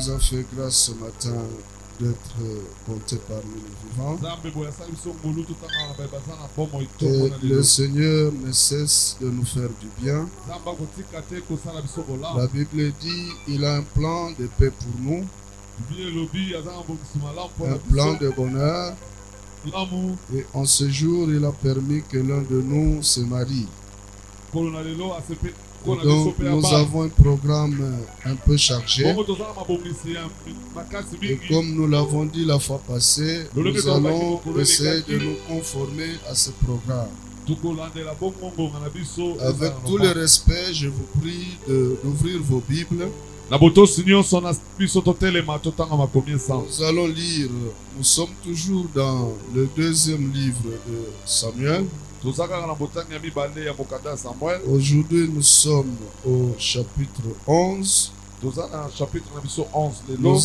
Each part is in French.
nous a fait grâce ce matin d'être comptés parmi les vivants. Et le Seigneur ne cesse de nous faire du bien. La Bible dit il a un plan de paix pour nous, un plan de bonheur. Et en ce jour, il a permis que l'un de nous se marie. Donc nous avons un programme un peu chargé. Et comme nous l'avons dit la fois passée, nous allons essayer de nous conformer à ce programme. Avec tout le respect, je vous prie d'ouvrir vos Bibles. Nous allons lire, nous sommes toujours dans le deuxième livre de Samuel. Aujourd'hui, nous sommes au chapitre 11. Nous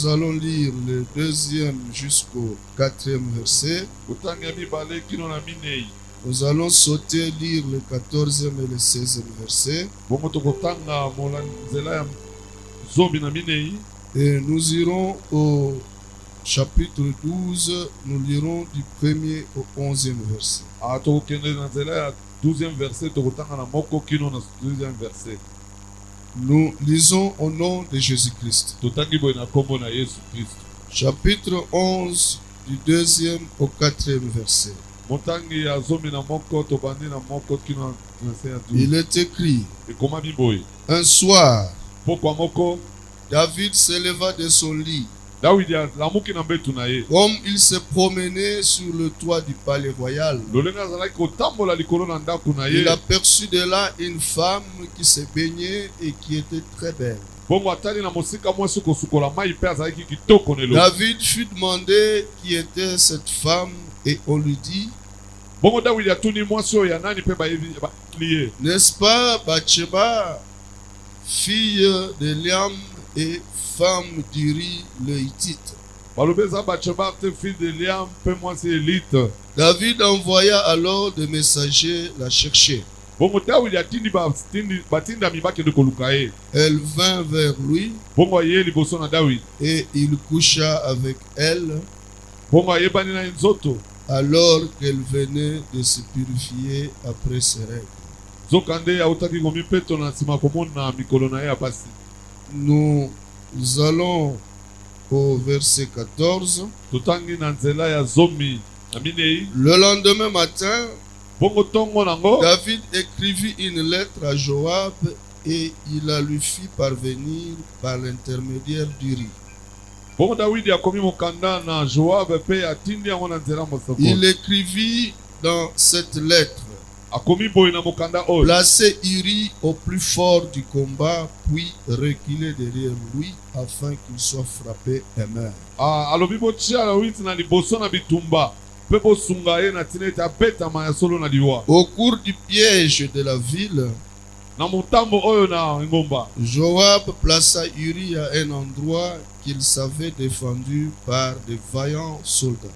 allons lire le deuxième jusqu'au 4e verset. Nous allons sauter lire le 14e et le 16e verset. Et nous irons au chapitre 12, nous lirons du 1er au 11e verset. Nous lisons au nom de Jésus-Christ. Chapitre 11, du 2e au 4e verset. Il est écrit: un soir, David s'éleva de son lit. Comme il se promenait sur le toit du palais royal, il aperçut de là une femme qui se baignait et qui était très belle. David fut demandé qui était cette femme et on lui dit: n'est-ce pas Bathsheba, fille d'Eliam et femme d'Uri le Hittite? David envoya alors des messagers la chercher. Elle vint vers lui et il coucha avec elle alors qu'elle venait de se purifier après ses règles. Nous allons au verset 14. Le lendemain matin, David écrivit une lettre à Joab et il la lui fit parvenir par l'intermédiaire d'Uri. Il écrivit dans cette lettre: placez Uri au plus fort du combat, puis reculez derrière lui afin qu'il soit frappé et meure. Au cours du piège de la ville, Joab plaça Uri à un endroit qu'il savait défendu par des vaillants soldats.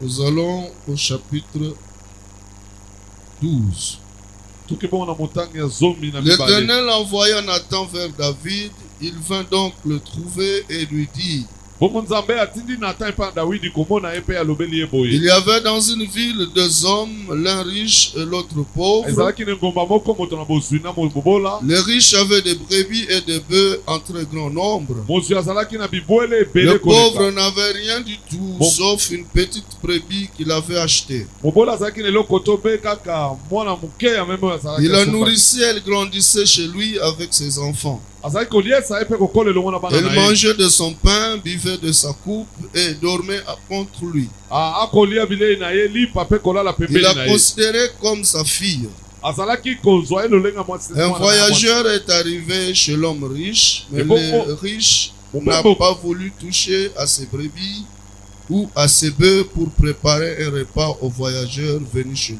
Nous allons au chapitre 12. L'Éternel envoya Nathan vers David. Il vint donc le trouver et lui dit: il y avait dans une ville deux hommes, l'un riche et l'autre pauvre. Le riche avait des brebis et des bœufs en très grand nombre. Le pauvre n'avait rien du tout, sauf une petite brebis qu'il avait achetée. Il la nourrissait, elle grandissait chez lui avec ses enfants. Elle mangeait de son pain, buvait de sa coupe et dormait contre lui. Il la considérait comme sa fille. Un voyageur est arrivé chez l'homme riche, mais le riche n'a pas voulu toucher à ses brebis ou à ses bœufs pour préparer un repas aux voyageurs venus chez lui.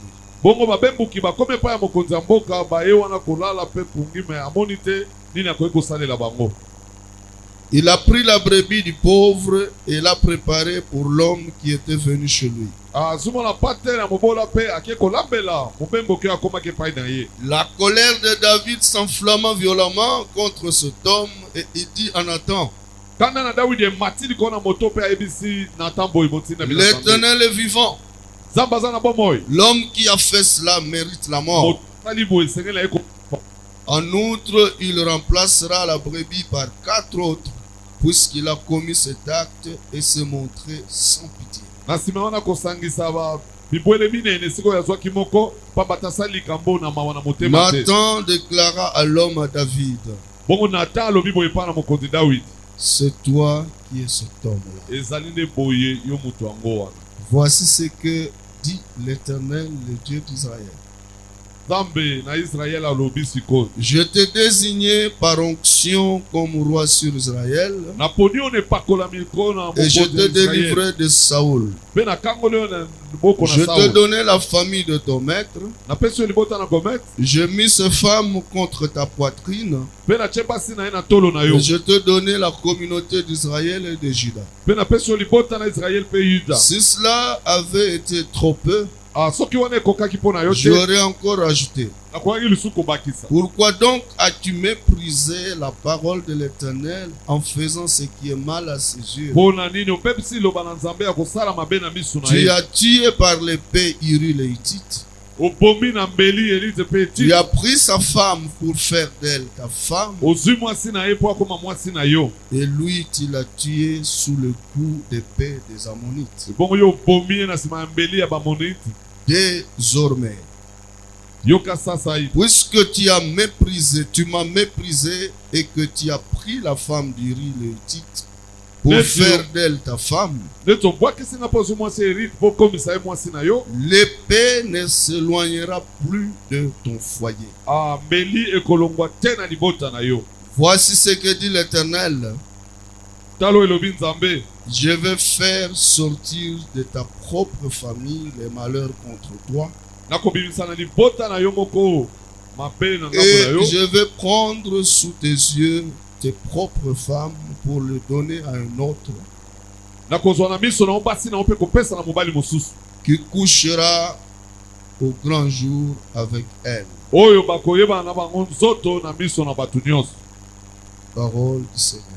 Il a pris la brebis du pauvre et l'a préparée pour l'homme qui était venu chez lui. La colère de David s'enflamma violemment contre cet homme et il dit à Nathan, l'Éternel est vivant. L'homme qui a fait cela mérite la mort. En outre, il remplacera la brebis par 4 autres, puisqu'il a commis cet acte et s'est montré sans pitié. Nathan déclara à l'homme à David, c'est toi qui es cet homme-là. Voici ce que dit l'Éternel, le Dieu d'Israël. Je t'ai désigné par onction comme roi sur Israël et je t'ai délivré de Saoul. Je t'ai donné la famille de ton maître. J'ai mis ce femme contre ta poitrine et je t'ai donné la communauté d'Israël et de Juda. Si cela avait été trop peu, j'aurais encore ajouté. Pourquoi donc as-tu méprisé la parole de l'Éternel en faisant ce qui est mal à ses yeux? Tu as tué par l'épée Uri le Hittite. Tu as pris sa femme pour faire d'elle ta femme. Et lui, tu l'as tué sous le coup d'épée des Ammonites. Désormais, puisque tu m'as méprisé et que tu as pris la femme d'Uri le Hittite pour faire d'elle ta femme, l'épée ne s'éloignera plus de ton foyer. Voici ce que dit l'Éternel. Je vais faire sortir de ta propre famille les malheurs contre toi. Et je vais prendre sous tes yeux tes propres femmes pour les donner à un autre qui couchera au grand jour avec elle. Parole du Seigneur.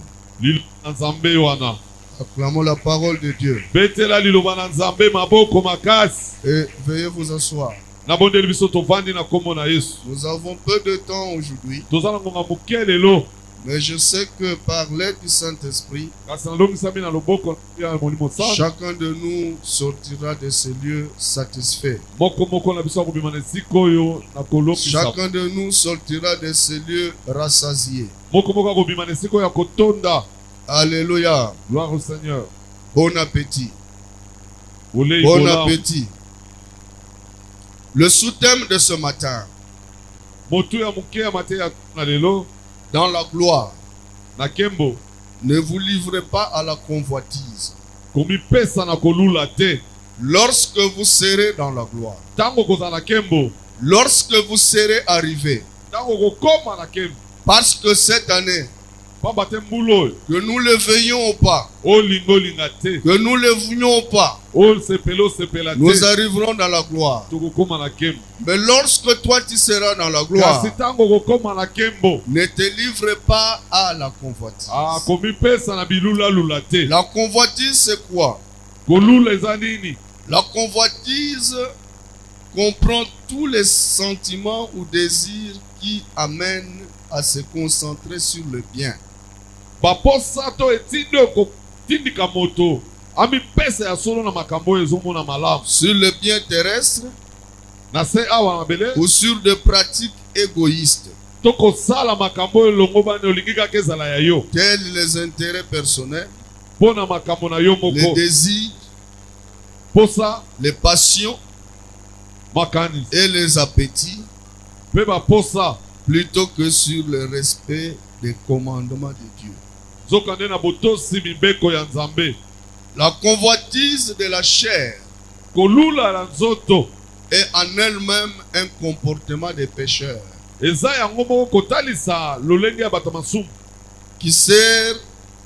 Acclamons la parole de Dieu. Et veuillez vous asseoir. Nous avons peu de temps aujourd'hui. Mais je sais que par l'aide du Saint-Esprit, chacun de nous sortira de ces lieux satisfait. Chacun de nous sortira de ces lieux rassasiés. Alléluia. Gloire au Seigneur. Bon appétit. Bon appétit. Le sous-thème de ce matin, dans la gloire, ne vous livrez pas à la convoitise. Lorsque vous serez dans la gloire, lorsque vous serez arrivé, parce que cette année, que nous le veuillions ou pas, que nous le voulions ou pas, nous arriverons dans la gloire. Mais lorsque toi tu seras dans la gloire, ne te livre pas à la convoitise. La convoitise, c'est quoi? La convoitise comprend tous les sentiments ou désirs qui amènent à se concentrer sur le bien. Sur le bien terrestre ou sur des pratiques égoïstes tels les intérêts personnels, les désirs, les passions et les appétits, plutôt que sur le respect des commandements de Dieu. La convoitise de la chair est en elle-même un comportement de pécheur qui sert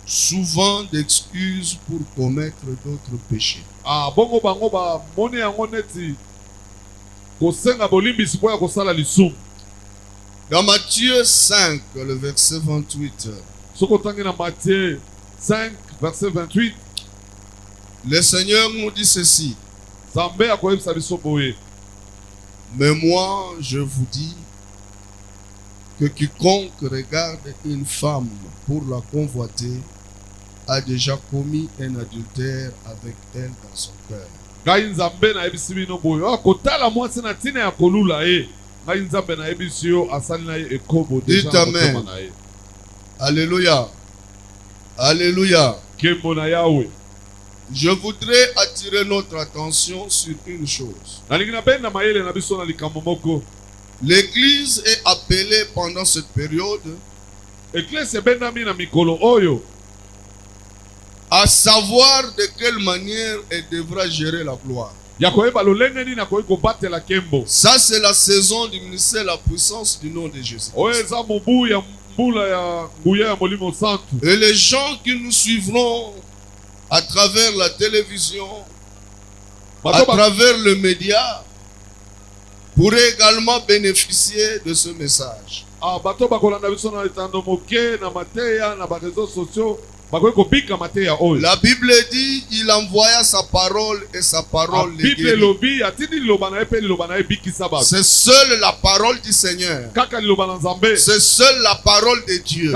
souvent d'excuses pour commettre d'autres péchés. Ah, bongo bango ba moni yango neti kosenga bolimbisi po ya kosala lisumu. Dans Matthieu 5, le verset 28, Soko tangi na Matthieu 5 verset 28, le Seigneur nous dit ceci: Zambé akoyebisa biso boye. mais moi, je vous dis que quiconque regarde une femme pour la convoiter a déjà commis un adultère avec elle dans son cœur. Ngai Nzambe na yebisi bino boye. Kotala mwasi na tina ya kolula ye. Ngai Nzambe na yebisi yo asali na ye ekobo deja na motema na ye. Alléluia. Alléluia. Kembo na Yahweh. Je voudrais attirer notre attention sur une chose. L'église est appelée pendant cette période à savoir de quelle manière elle devra gérer la gloire. Ça, c'est la saison du ministère de la puissance du nom de Jésus. Et les gens qui nous suivront à travers la télévision, à travers le média, pourraient également bénéficier de ce message. La Bible dit il envoya sa parole et sa parole les guérit. C'est seule la parole du Seigneur. C'est seule la parole de Dieu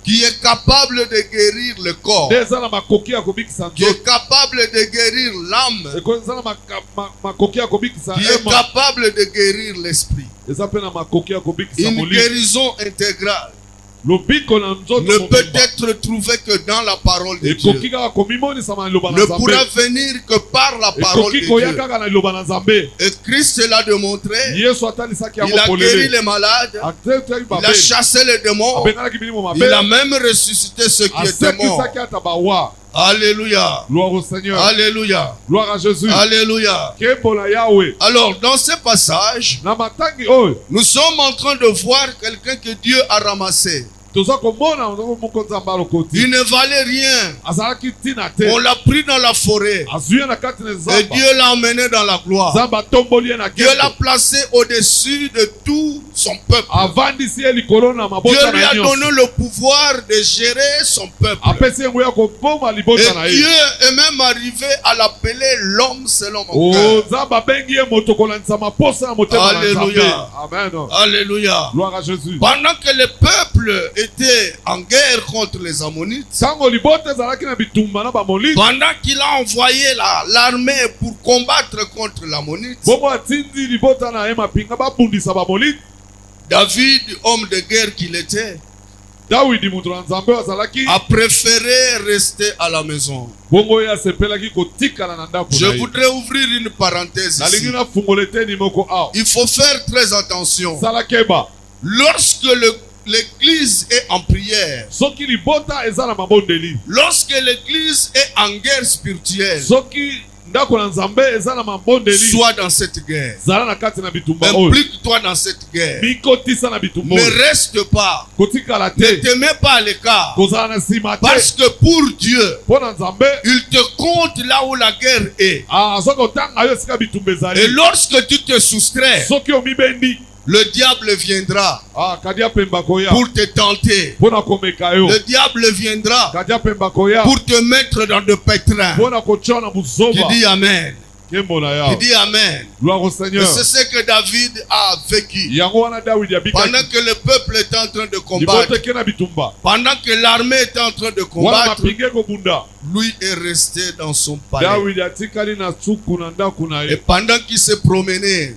qui est capable de guérir le corps, qui est capable de guérir l'âme, qui est capable de guérir l'esprit. Une guérison intégrale ne peut être trouvé que dans la parole de Dieu. Ne pourra venir que par la parole de Dieu. Et Christ l'a démontré. Il a guéri les malades. Il a chassé les démons. Il a même ressuscité ceux qui étaient morts. Alléluia. Gloire au Seigneur. Alléluia. Gloire à Jésus. Alléluia. Alors, dans ce passage, nous sommes en train de voir quelqu'un que Dieu a ramassé. Il ne valait rien. On l'a pris dans la forêt. Et Dieu l'a emmené dans la gloire. Dieu l'a placé au-dessus de tout son peuple. Dieu lui a donné le pouvoir de gérer son peuple. Et Dieu est même arrivé à l'appeler l'homme selon mon cœur. Alléluia. Amen. Alléluia. Gloire à Jésus. Pendant que le peuple était en guerre contre les Ammonites, pendant qu'il a envoyé l'armée pour combattre contre l'Ammonite, David, homme de guerre qu'il était, a préféré rester à la maison. Je voudrais ouvrir une parenthèse ici. Il faut faire très attention. Lorsque l'église est en prière, lorsque l'église est en guerre spirituelle, sois dans cette guerre. Implique-toi dans cette guerre. Ne reste pas. Ne te mets pas à l'écart. Parce que pour Dieu, il te compte là où la guerre est. Et lorsque tu te soustrais, le diable viendra pour te tenter. Le diable viendra pour te mettre dans de pétrins. Qui dit Amen. Qui dit Amen. Et c'est ce que David a vécu. Pendant que le peuple était en train de combattre, pendant que l'armée était en train de combattre, lui est resté dans son palais. Et pendant qu'il se promenait,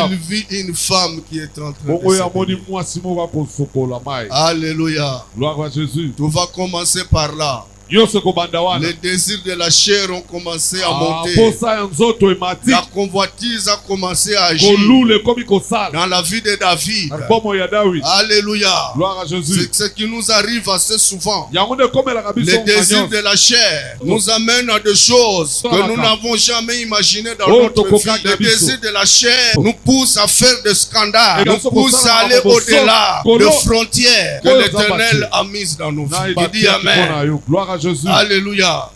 il vit une femme qui est en train de se baigner. Alléluia. Gloire à Jésus. Tu vas commencer par là. Les désirs de la chair ont commencé à monter. La convoitise a commencé à agir dans la vie de David. Alléluia. C'est ce qui nous arrive assez souvent. Les désirs de la chair nous amènent à des choses que nous n'avons jamais imaginées dans notre vie. Les désirs de la chair nous poussent à faire des scandales, nous poussent à aller au-delà des frontières que l'Éternel a mises dans nos vies. Il dit Amen. Gloire à Jésus. Alléluia.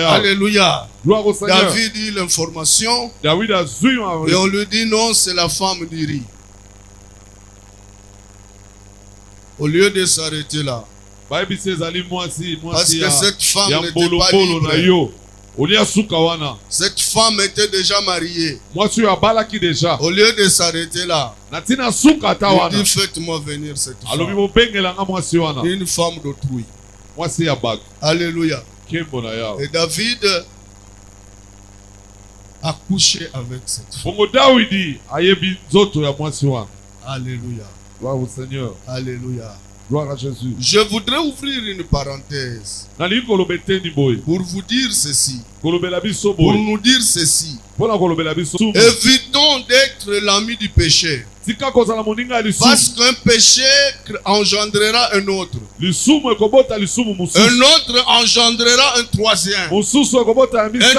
Alléluia. David dit l'information et on lui dit non, c'est la femme d'Uri. Au lieu de s'arrêter là, parce que cette femme n'était pas libre. Cette femme était déjà mariée. Au lieu de s'arrêter là, il dit faites-moi venir cette femme. Une femme d'autrui. Alléluia. Et David a couché avec cette femme. Alléluia. Gloire au Seigneur. Alléluia. Gloire à Jésus. Je voudrais ouvrir une parenthèse pour vous dire ceci. Pour nous dire ceci. Évitons d'être l'ami du péché. Parce qu'un péché engendrera un autre. Un autre engendrera un troisième. Un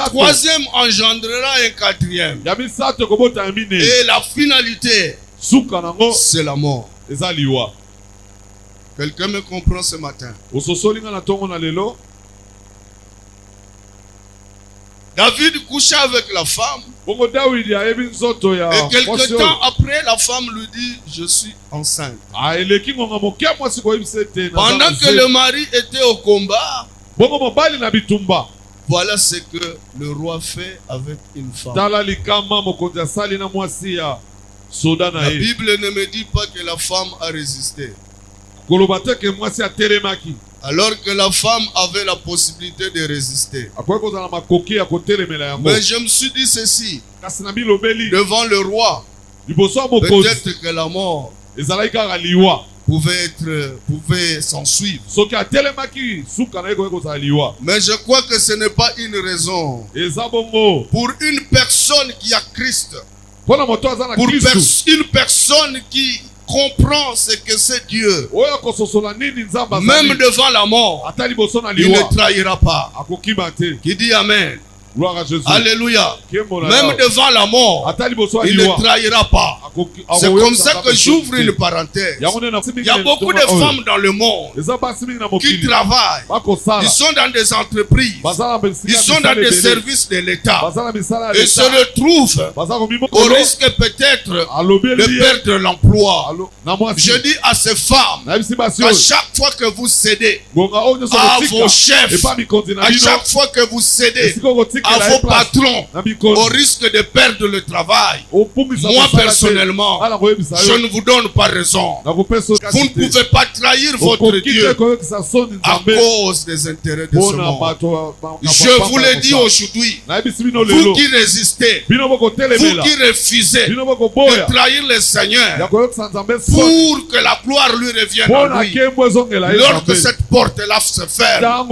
troisième engendrera un quatrième. Et la finalité, c'est la mort. Quelqu'un me comprend ce matin? David coucha avec la femme. Et quelque temps après, la femme lui dit, je suis enceinte. Pendant que le mari était au combat, voilà ce que le roi fait avec une femme. La Bible ne me dit pas que la femme a résisté. Alors que la femme avait la possibilité de résister. Mais je me suis dit ceci. Devant le roi, peut-être que la mort pouvait s'en suivre. Mais je crois que ce n'est pas une raison. Pour une personne qui a Christ, pour une personne qui comprend ce que c'est Dieu, même devant la mort, il ne trahira pas. Qui dit Amen? Gloire à Jésus. Alléluia. Même devant la mort, il ne trahira pas. C'est comme ça que j'ouvre une parenthèse. Il y a beaucoup de femmes dans le monde qui travaillent. Ils sont dans des entreprises. Ils sont dans des services de l'État. Et se retrouvent au risque peut-être de perdre l'emploi. Je dis à ces femmes, à chaque fois que vous cédez à vos chefs, à chaque fois que vous cédez à vos patrons, au risque de perdre le travail, moi personnellement, je ne vous donne pas raison. Vous ne pouvez pas trahir votre Dieu à cause des intérêts de ce monde. Je vous le dis aujourd'hui, vous qui résistez, vous qui refusez de trahir le Seigneur pour que la gloire lui revienne à lui, lorsque cette porte-là se ferme,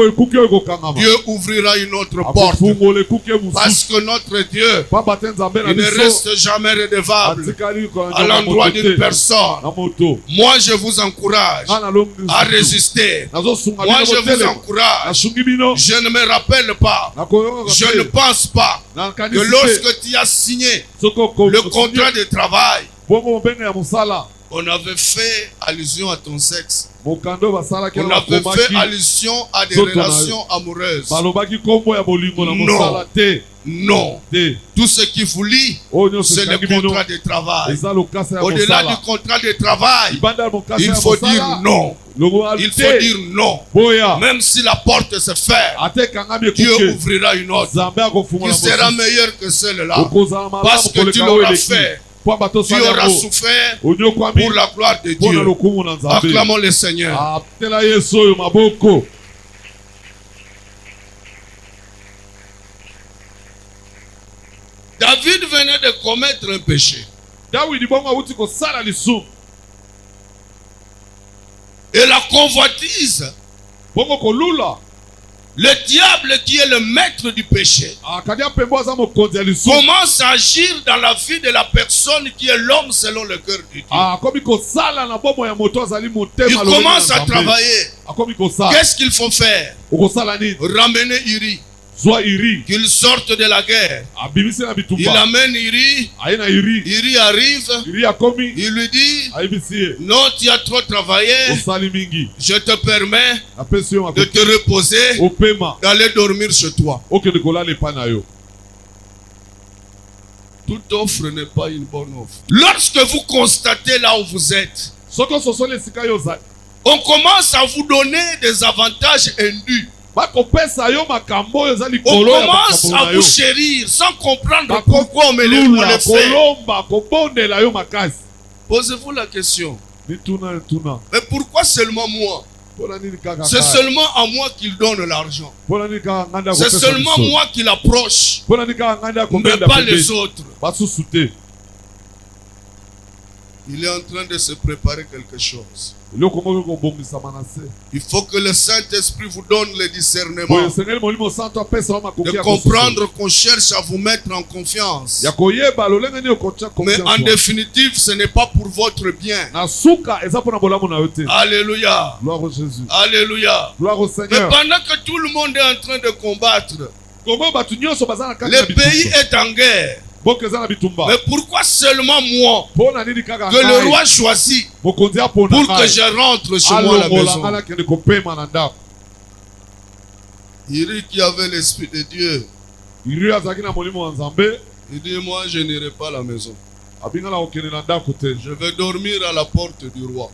Dieu ouvrira une autre porte. Parce que notre Dieu, il ne reste jamais redevable à l'endroit d'une personne. Moi, je vous encourage à résister. Moi, je vous encourage. Je ne me rappelle pas, je ne pense pas que lorsque tu as signé le contrat de travail, on avait fait allusion à ton sexe. On avait fait allusion à des relations amoureuses. Non. Tout ce qui vous lie, c'est le contrat de travail. Au-delà du contrat de travail, il faut dire non. Il faut dire non. Même si la porte se ferme, Dieu ouvrira une autre qui sera meilleure que celle-là. Parce que tu l'auras fait. Tu auras souffert pour la gloire de Dieu. Acclamons le Seigneur. David venait de commettre un péché. Et la convoitise Le diable qui est le maître du péché commence à agir dans la vie de la personne qui est l'homme selon le cœur de Dieu. Il commence à travailler. Qu'est-ce qu'il faut faire? Ramener Uri. Qu'il sorte de la guerre. Il amène Uri. Uri arrive. Il lui dit: non, tu as trop travaillé. Je te permets de te reposer, d'aller dormir chez toi. Toute offre n'est pas une bonne offre. Lorsque vous constatez là où vous êtes, on commence à vous donner des avantages indus. On commence à vous chérir sans comprendre pourquoi on me le fait. Posez-vous la question: mais pourquoi seulement moi? C'est seulement à moi qu'il donne l'argent. C'est seulement moi qui l'approche, mais pas les autres. Il est en train de se préparer quelque chose. Il faut que le Saint-Esprit vous donne le discernement de comprendre qu'on cherche à vous mettre en confiance. Mais en définitive, ce n'est pas pour votre bien. Alléluia. Alléluia. Mais pendant que tout le monde est en train de combattre, le pays est en guerre. Mais pourquoi seulement moi que le roi choisit pour que je rentre chez moi à la maison? Uri qui avait l'esprit de Dieu, il dit: moi je n'irai pas à la maison. Je vais dormir à la porte du roi.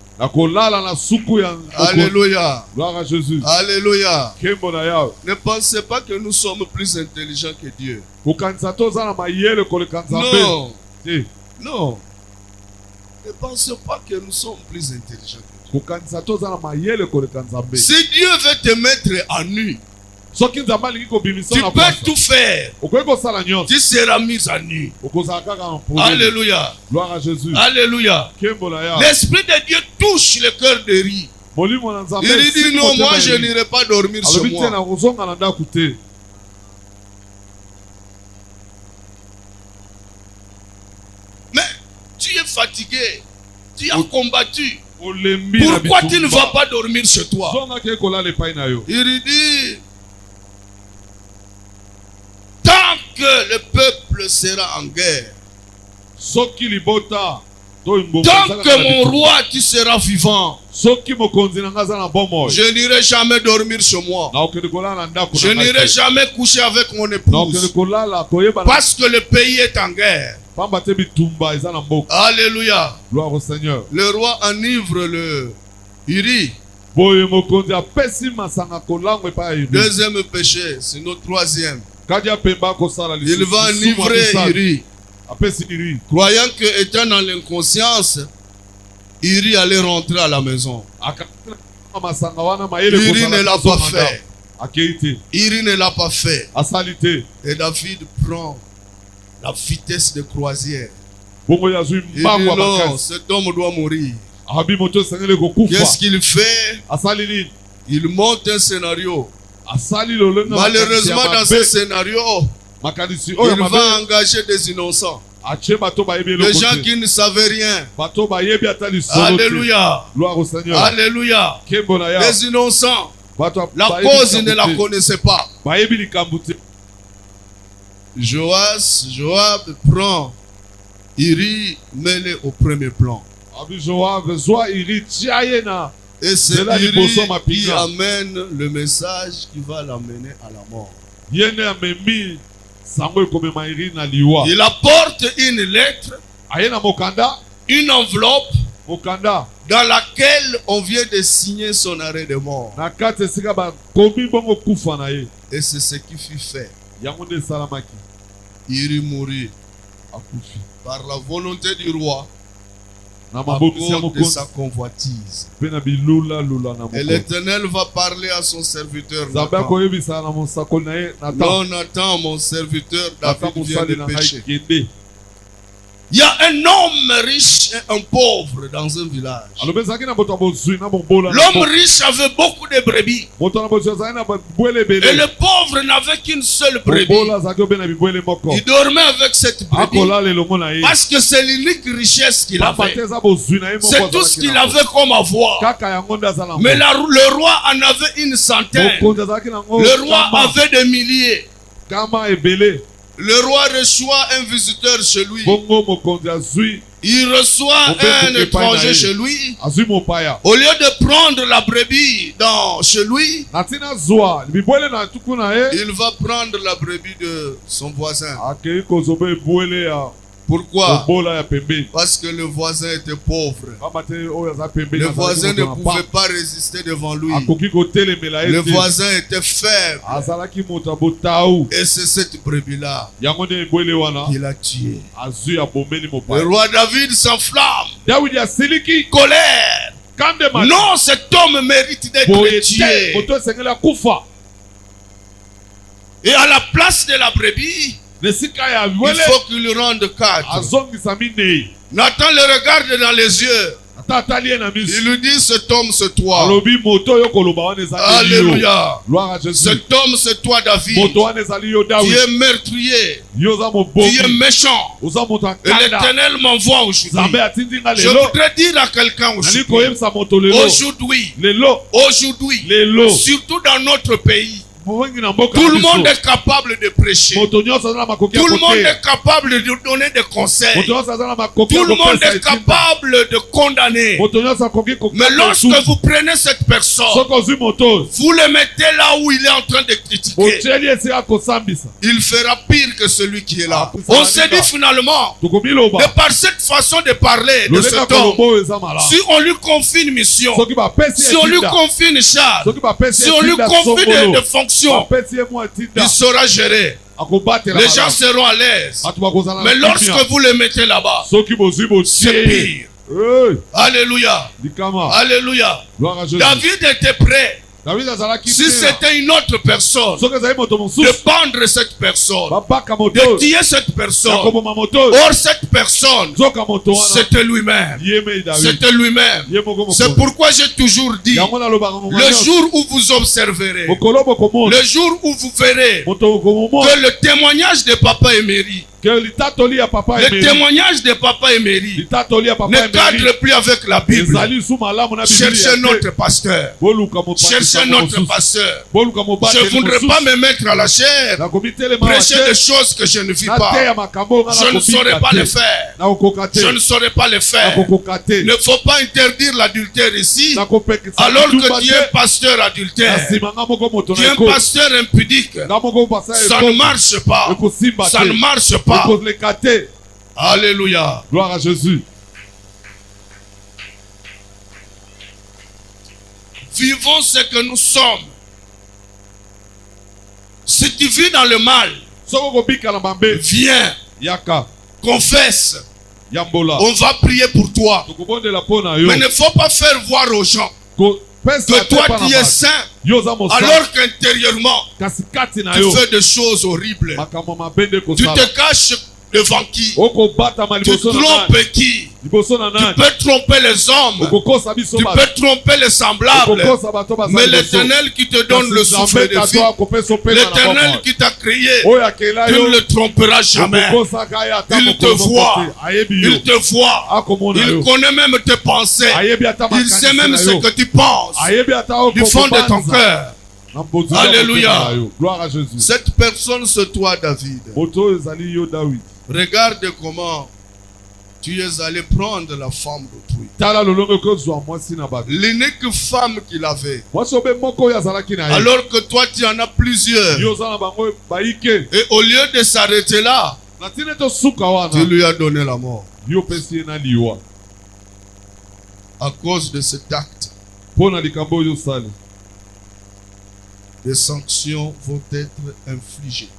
Alléluia. Gloire à Jésus. Alléluia. Ne pensez pas que nous sommes plus intelligents que Dieu. Non. Non. Ne pensez pas que nous sommes plus intelligents que Dieu. Si Dieu veut te mettre à nu, tu peux tout faire. Tu seras mis à nu. Alléluia. Gloire à Jésus. Alléluia. L'Esprit de Dieu touche le cœur de Uri. Il dit: non, moi je n'irai pas dormir chez moi. Mais tu es fatigué. Tu as combattu. Pourquoi tu ne vas pas dormir chez toi? Il dit: tant que le peuple sera en guerre, tant que mon roi tu seras vivant, je n'irai jamais dormir chez moi. Je n'irai jamais coucher avec mon épouse, parce que le pays est en guerre. Alléluia. Gloire au Seigneur. Le roi enivre le Uri. Deuxième péché, sinon troisième. Il va enivrer Uri, croyant que, étant dans l'inconscience, Uri allait rentrer à la maison. Uri ne l'a pas fait. Uri ne l'a pas fait. Et David prend la vitesse de croisière. Il dit: non, cet homme doit mourir. Qu'est-ce qu'il fait? Il monte un scénario. Malheureusement, dans ce scénario, il va engager des innocents, des gens qui ne savaient rien. Alléluia. Gloire au Seigneur. Alléluia. Les innocents, la cause ne la connaissait pas. Joab prend Uri, met-le au premier plan. Et c'est Uri qui amène le message qui va l'amener à la mort. Il apporte une lettre, une enveloppe dans laquelle on vient de signer son arrêt de mort. Et c'est ce qui fut fait. Uri mourut par la volonté du roi, à cause de sa convoitise. Et l'Éternel va parler à son serviteur Nathan. Non, Nathan, mon serviteur David vient de pécher. Il y a un homme riche et un pauvre dans un village. L'homme riche avait beaucoup de brebis. Et le pauvre n'avait qu'une seule brebis. Il dormait avec cette brebis. Parce que c'est l'unique richesse qu'il avait. C'est tout ce qu'il avait comme avoir. Mais le roi en avait une centaine. Le roi avait des milliers. Le roi reçoit un visiteur chez lui. Il reçoit un étranger chez lui. Au lieu de prendre la brebis chez lui, il va prendre la brebis de son voisin. Pourquoi? Parce que le voisin était pauvre. Le voisin ne pouvait pas résister devant lui. Le voisin était faible. Et c'est cette brebis-là qu'il a tuée. Le roi David s'enflamme. Colère. Non, cet homme mérite d'être tué. Et à la place de la brebis, il faut qu'il lui rende 4. Nathan le regarde dans les yeux. Il lui dit, cet homme c'est toi. Alléluia. Cet homme c'est toi, David. Tu es meurtrier. Tu es méchant. Et l'Éternel m'envoie aujourd'hui. Je voudrais dire à quelqu'un aujourd'hui, surtout dans notre pays, tout le monde est capable de prêcher. Tout le monde est capable de donner des conseils. Tout le monde est capable de condamner. Mais lorsque vous prenez cette personne, vous le mettez là où il est en train de critiquer, il fera pire que celui qui est là. On s'est dit finalement, de par cette façon de parler de cet homme, si on lui confie une mission, si on lui confie une charge, si on lui confie des fonctions, il saura gérer. Les gens seront à l'aise. Mais lorsque vous le mettez là-bas, c'est pire. Alléluia. Alléluia. David était prêt. Si c'était une autre personne, de pendre cette personne, de tuer cette personne. Or cette personne, c'était lui-même. C'était lui-même. C'est pourquoi j'ai toujours dit, le jour où vous observerez, le jour où vous verrez que le témoignage de Papa Emery, le témoignage de Papa Emery ne cadre plus avec la Bible. Cherchez notre pasteur. Cherchez notre pasteur. Je ne voudrais pas me mettre à la chair, prêcher des choses que je ne vis pas. Je ne saurais pas les faire. Je ne saurais pas les faire. Il ne faut pas interdire l'adultère ici, alors que tu es pasteur adultère. Tu es un pasteur impudique. Ça ne marche pas. Ça ne marche pas. Alléluia. Gloire à Jésus. Vivons ce que nous sommes. Si tu vis dans le mal, viens, confesse. On va prier pour toi. Mais il ne faut pas faire voir aux gens que toi tu es saint, alors qu'intérieurement tu fais des choses horribles. Tu te caches devant qui? Tu trompes qui? Tu peux tromper les hommes, tu peux tromper les semblables, mais l'Éternel qui te donne le souffle de vie, l'Éternel qui t'a créé, tu ne le tromperas jamais. Il te voit, il te voit, il connaît même tes pensées, il sait même ce que tu penses du fond de ton cœur. Alléluia. Cette personne c'est toi, David. Regarde comment tu es allé prendre la femme d'autrui. L'unique femme qu'il avait. Alors que toi tu en as plusieurs. Et au lieu de s'arrêter là, tu lui as donné la mort. À cause de cet acte, des sanctions vont être infligées.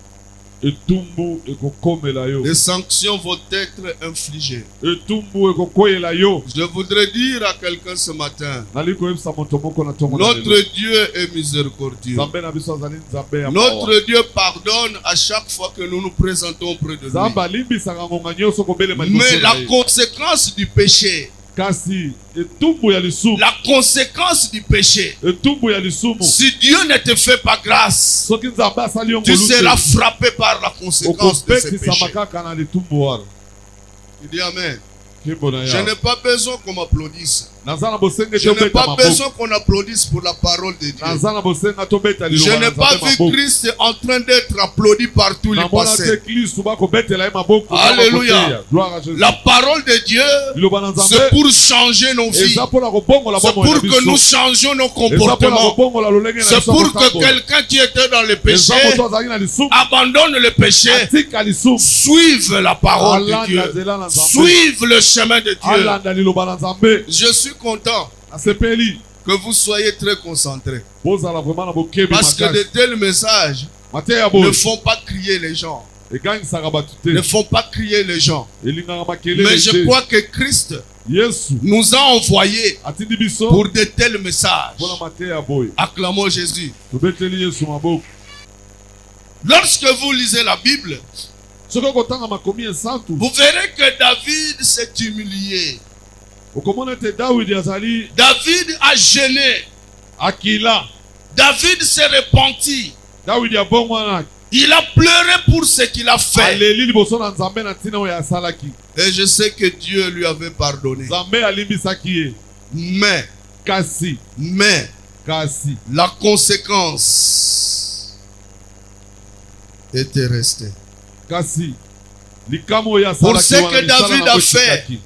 etumbu ekokomela yo. Les sanctions vont être infligées. Etumbu ekokoyela yo. Je voudrais dire à quelqu'un ce matin, Nali koyebisa moto moko na tongo na lelo. notre Dieu est miséricordieux. Nzambe na biso azali nzambe ya mawa. Notre Dieu pardonne à chaque fois que nous nous présentons près de lui. Nzambe alimbisaka ngonga nyonso kobelema liboso Mais na la ye. conséquence du péché, Kasi etumbu ya lisumu. la conséquence du péché, Etumbu ya lisumu. si Dieu ne te fait pas grâce, Soki nzambe asali yo tu ngolu te, seras frappé par la conséquence de ce okopekisama péché. kaka na litumbu wana. Il dit Amen. Kimbo na Je ya. n'ai pas besoin qu'on m'applaudisse. Naza na bosenga Je n'ai tobeta pas maboko. besoin qu'on applaudisse pour la parole de Dieu. Naza na bosenga tobeta Je liloba n'ai na pas nzambe vu maboko. Christ en train d'être applaudi par tous les Namona te passés. Kristo bakobetela ye maboko. Alléluia. Gloire à Jésus. La parole de Dieu, Liloba na c'est nzambe. pour changer nos vies. Eza mpona kobongola C'est bomoi na pour que nous biso. changions nos Eza mpona comportements. kobongola lolenge na C'est biso pour que kotambola. quelqu'un qui était dans le péché Eza moto azali na lisumu. abandonne le péché, Atika lisumu. suive la parole de Alanda Dieu, nzela na nzambe. suive le chemin de Dieu. Alanda liloba na nzambe. Je suis content Asepeli. que vous soyez très concentrés. Bozala vraiment na bokebi Parce que de makasi. tels messages Mateya ne boy. font pas crier les gens. Ekangisaka bato Ne te. font pas crier les gens. Elingaka makelele Mais je te. crois que Christ Yesu nous a envoyés atindi biso pour de tels messages. mpona mateya boy. Acclamons Jésus. Tobeteli Yesu maboko. Lorsque vous lisez la Bible, Soki okotanga makomi esantu, vous verrez que David s'est humilié. okomona ete Dawidi azali David a gêné. akila. David s'est repenti. Dawidi abongwana. Il a pleuré pour ce qu'il a fait. Aleli liboso na nzambe na ntina oyo asalaki. Et je sais que Dieu lui avait pardonné. Nzambe alimbisaki ye. Mais Kasi la conséquence était restée. kasi likamo oyo Pour asalaki ce wana que lisala David nango a fait, etikaki.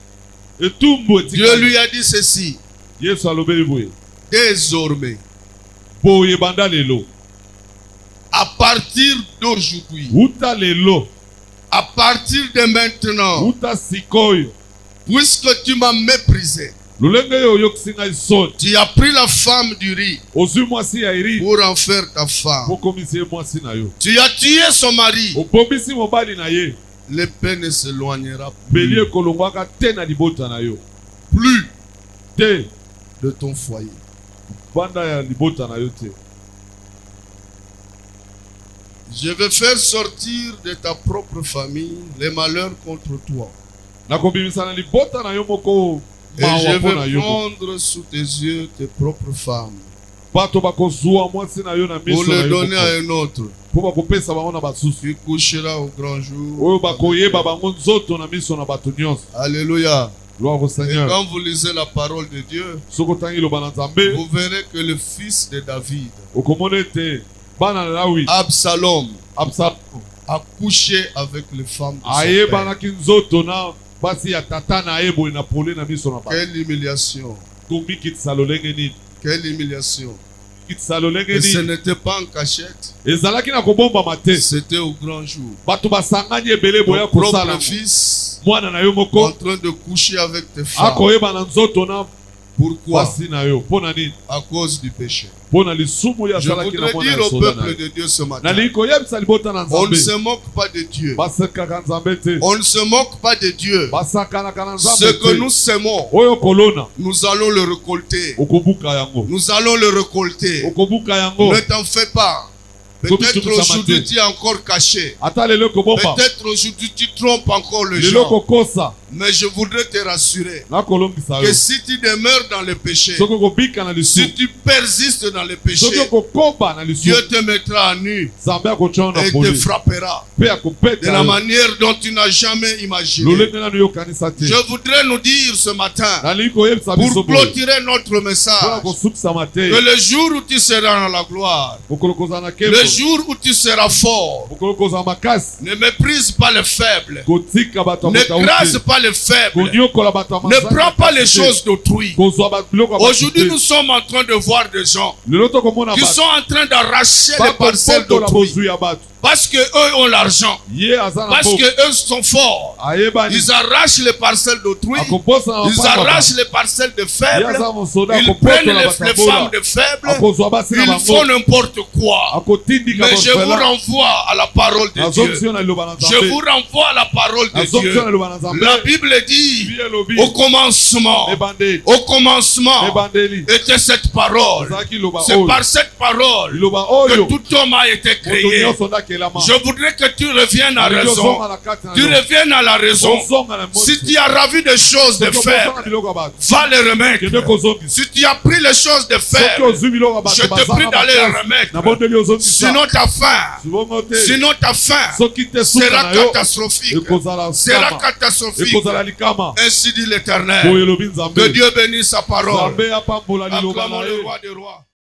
Etumbu Dieu etikaki. lui a dit ceci. Yesu alobeli boye. Désormais, Boye banda lelo. à partir d'aujourd'hui, Uta lelo. à partir de maintenant, Uta sikoyo. puisque tu m'as méprisé, Lolenge yo oyokisi ngai soni. tu as pris la femme du riz Ozwi mwasi ya iri. pour en faire ta femme. Okomisi ye mwasi na yo. Tu as tué son mari. Obombisi mobali na ye. L'épée ne s'éloignera Beli plus, ekolongwaka te na libota na yo. plus Te. de ton foyer. Banda ya libota na yo te. Je vais faire sortir de ta propre famille les malheurs contre toi. Nakobimisa na libota na yo moko Et je mawa mpo na vais yo. prendre sous tes yeux tes propres femmes Bato bakozwa mwasi na yo na pour miso na les yo donner à moko. un autre. Mpo bakopesa bango na basusu. Tu coucheras au grand jour. Oyo bakoyeba bango nzoto na miso na bato nyonso. Alléluia. Gloire au Et Seigneur. quand vous lisez la parole de Dieu, Soki otangi loba na nzambe, vous verrez que le fils de David, okomona ete bana na Dawidi Absalom, Absalom a couché avec les femmes de son père. ayebanaki nzoto na basi ya tata na ye boye na pole na miso na bato. Quelle humiliation. Komikitisa lolenge nini? Quelle humiliation. Kitisa lolenge Et ce nini? n'était pas en cachette. Ezalaki na kobombama te. C'était au grand jour. Bato basangani ebele boya Ton kosala propre yango. fils Mwana na yo en moko train de coucher avec tes femmes. akoyeba na nzoto na Pourquoi? basi na yo. Mpo na nini? À cause du péché. Mpo na lisumu oyo Je asalaki na voudrais mwana dire ya au soda na peuple yo. de Dieu ce matin, Nalingi koyebisa libota na on ne nzambe. se moque pas de Dieu. Basekaka nzambe te. On ne se moque pas de Dieu. Basakanaka na Ce nzambe que te. nous semons, Oyo kolona nous allons le récolter. okobuka yango. Nous allons le récolter. Okobuka yango. Ne t'en fais pas. Peut-être aujourd'hui tu es encore caché. Ata lelo kobomba. Peut-être aujourd'hui tu trompes encore les Lelo gens. kokosa. Mais je voudrais te rassurer Nakolongisa que yo. si tu demeures dans le péché, Soki okobika na si lisumu. tu persistes dans le péché, Soki okokoba na lisumu. Dieu te mettra à nu Nzambe akotyana na et te pole. frappera Mpe de akopeta la yo. manière dont tu n'as jamais imaginé. Lolenge nanu yokanisa te. Je voudrais nous dire ce matin, Nalingi koyebisa biso pour boye. clôturer notre Mpona message, kosukisama te. que le jour où tu seras dans la gloire, Mokolo kozala na nkembo. le jour où tu seras fort, Mokolo kozala makasi. ne méprise pas les faibles, Kotika bato ya ne kotauti. crase pas les faibles, Konyokola bato ya ne mazanga prends pas les kasi te. choses d'autrui. Kozwa biloko ya bato Aujourd'hui, te. nous sommes en train de voir des gens Lelo tokomona qui bato. sont en train d'arracher les parcelles Bakopotola d'autrui. bozwi ya bato. Parce que eux ont l'argent. Parce que eux sont forts. Ils arrachent les parcelles d'autrui. Ils arrachent les parcelles de faibles. Ils prennent les femmes de faibles. Ils font n'importe quoi. Mais je vous renvoie à la parole de Dieu. Je vous renvoie à la parole de Dieu. La Bible dit, au commencement était cette parole. C'est par cette parole que tout homme a été créé. Je voudrais que tu reviennes à raison. Tu reviennes à la raison. Si tu as ravi des choses de faibles, va les remettre. Si tu as pris les choses de faibles, je te prie d'aller les remettre. Sinon ta fin sera catastrophique. Sera catastrophique. Ainsi dit l'Éternel. Que Dieu bénisse sa parole. Acclamons le roi des rois.